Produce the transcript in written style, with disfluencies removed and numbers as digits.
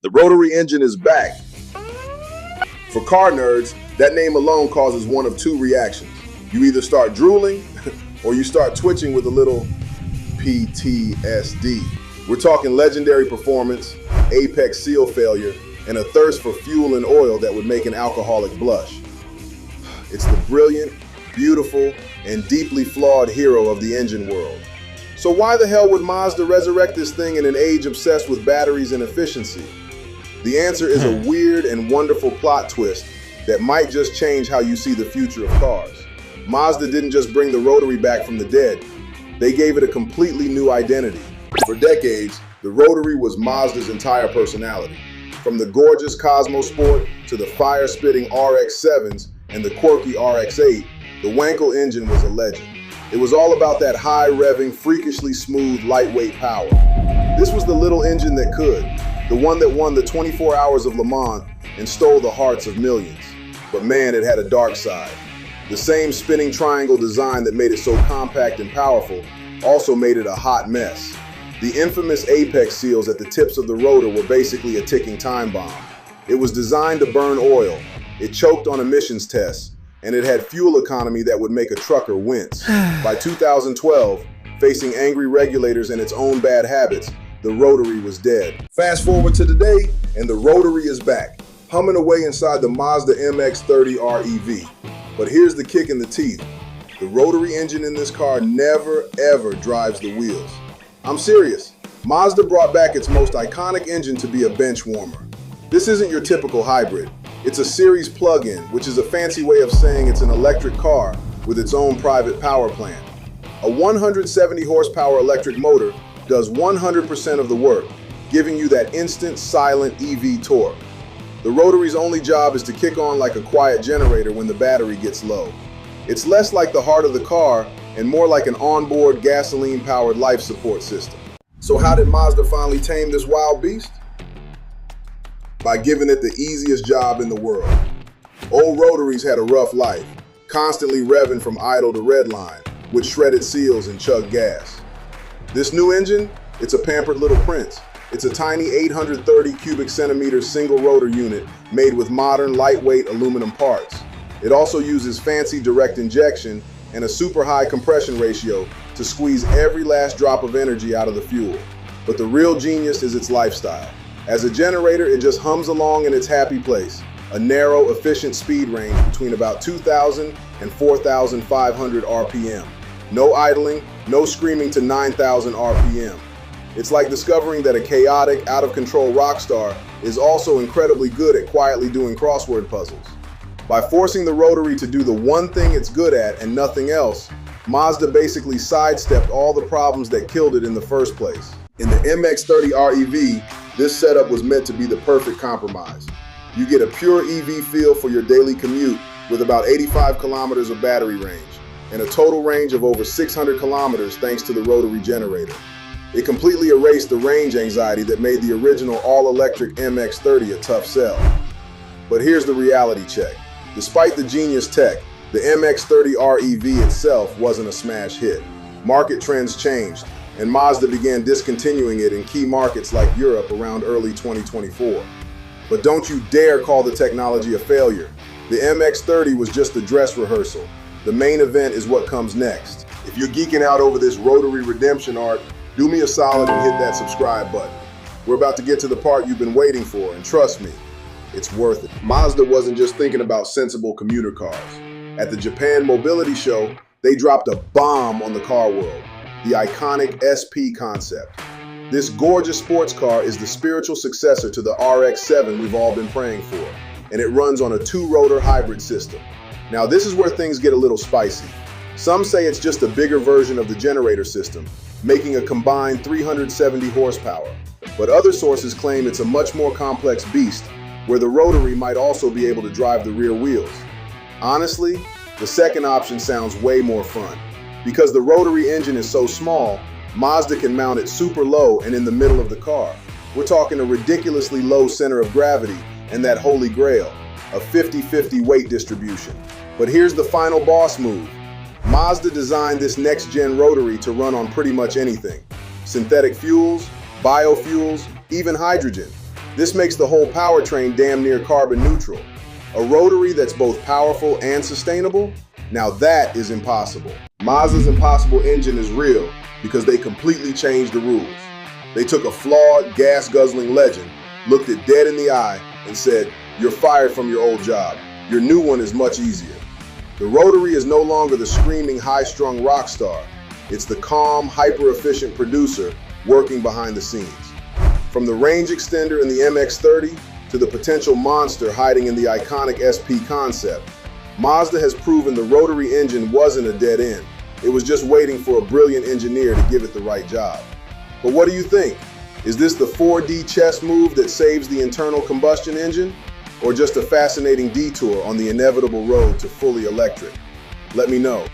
The Rotary Engine is back. For car nerds, that name alone causes one of two reactions. You either start drooling or you start twitching with a little PTSD. We're talking legendary performance, apex seal failure, and a thirst for fuel and oil that would make an alcoholic blush. It's the brilliant, beautiful, and deeply flawed hero of the engine world. So why the hell would Mazda resurrect this thing in an age obsessed with batteries and efficiency? The answer is a weird and wonderful plot twist that might just change how you see the future of cars. Mazda didn't just bring the Rotary back from the dead, they gave it a completely new identity. For decades, the Rotary was Mazda's entire personality. From the gorgeous Cosmo Sport to the fire-spitting RX-7s and the quirky RX-8, the Wankel engine was a legend. It was all about that high-revving, freakishly smooth, lightweight power. This was the little engine that could, the one that won the 24 Hours of Le Mans and stole the hearts of millions. But man, it had a dark side. The same spinning triangle design that made it so compact and powerful also made it a hot mess. The infamous apex seals at the tips of the rotor were basically a ticking time bomb. It was designed to burn oil, it choked on emissions tests, and it had fuel economy that would make a trucker wince. By 2012, facing angry regulators and its own bad habits, the Rotary was dead. Fast forward to today, and the Rotary is back, humming away inside the Mazda MX-30 R-EV. But here's the kick in the teeth. The Rotary engine in this car never, ever drives the wheels. I'm serious. Mazda brought back its most iconic engine to be a bench warmer. This isn't your typical hybrid. It's a series plug-in, which is a fancy way of saying it's an electric car with its own private power plant. A 170 horsepower electric motor does 100% of the work, giving you that instant, silent EV torque. The Rotary's only job is to kick on like a quiet generator when the battery gets low. It's less like the heart of the car and more like an onboard gasoline-powered life support system. So how did Mazda finally tame this wild beast? By giving it the easiest job in the world. Old Rotaries had a rough life, constantly revving from idle to redline, with shredded seals and chugged gas. This new engine, it's a pampered little prince. It's a tiny 830 cubic centimeter single rotor unit made with modern, lightweight aluminum parts. It also uses fancy direct injection and a super high compression ratio to squeeze every last drop of energy out of the fuel. But the real genius is its lifestyle. As a generator, it just hums along in its happy place, a narrow, efficient speed range between about 2,000 and 4,500 RPM. No idling, no screaming to 9,000 RPM. It's like discovering that a chaotic, out-of-control rock star is also incredibly good at quietly doing crossword puzzles. By forcing the Rotary to do the one thing it's good at and nothing else, Mazda basically sidestepped all the problems that killed it in the first place. In the MX-30 R-EV, this setup was meant to be the perfect compromise. You get a pure EV feel for your daily commute with about 85 kilometers of battery range and a total range of over 600 kilometers thanks to the Rotary generator. It completely erased the range anxiety that made the original all-electric MX-30 a tough sell. But here's the reality check. Despite the genius tech, the MX-30 R-EV itself wasn't a smash hit. Market trends changed, and Mazda began discontinuing it in key markets like Europe around early 2024. But don't you dare call the technology a failure. The MX-30 was just the dress rehearsal. The main event is what comes next. If you're geeking out over this Rotary redemption arc, do me a solid and hit that subscribe button. We're about to get to the part you've been waiting for, and trust me, it's worth it. Mazda wasn't just thinking about sensible commuter cars. At the Japan Mobility Show, they dropped a bomb on the car world, the iconic SP concept. This gorgeous sports car is the spiritual successor to the RX-7 we've all been praying for, and it runs on a two-rotor hybrid system. Now this is where things get a little spicy. Some say it's just a bigger version of the generator system, making a combined 370 horsepower. But other sources claim it's a much more complex beast, where the Rotary might also be able to drive the rear wheels. Honestly, the second option sounds way more fun. Because the Rotary engine is so small, Mazda can mount it super low and in the middle of the car. We're talking a ridiculously low center of gravity and that holy grail, a 50-50 weight distribution. But here's the final boss move. Mazda designed this next-gen Rotary to run on pretty much anything. Synthetic fuels, biofuels, even hydrogen. This makes the whole powertrain damn near carbon neutral. A rotary that's both powerful and sustainable? Now that is impossible. Mazda's impossible engine is real because they completely changed the rules. They took a flawed, gas-guzzling legend, looked it dead in the eye, and said, "You're fired from your old job. Your new one is much easier." The Rotary is no longer the screaming, high-strung rock star. It's the calm, hyper-efficient producer working behind the scenes. From the range extender in the MX-30 to the potential monster hiding in the iconic SP concept, Mazda has proven the Rotary engine wasn't a dead end. It was just waiting for a brilliant engineer to give it the right job. But what do you think? Is this the 4D chess move that saves the internal combustion engine? Or just a fascinating detour on the inevitable road to fully electric? Let me know.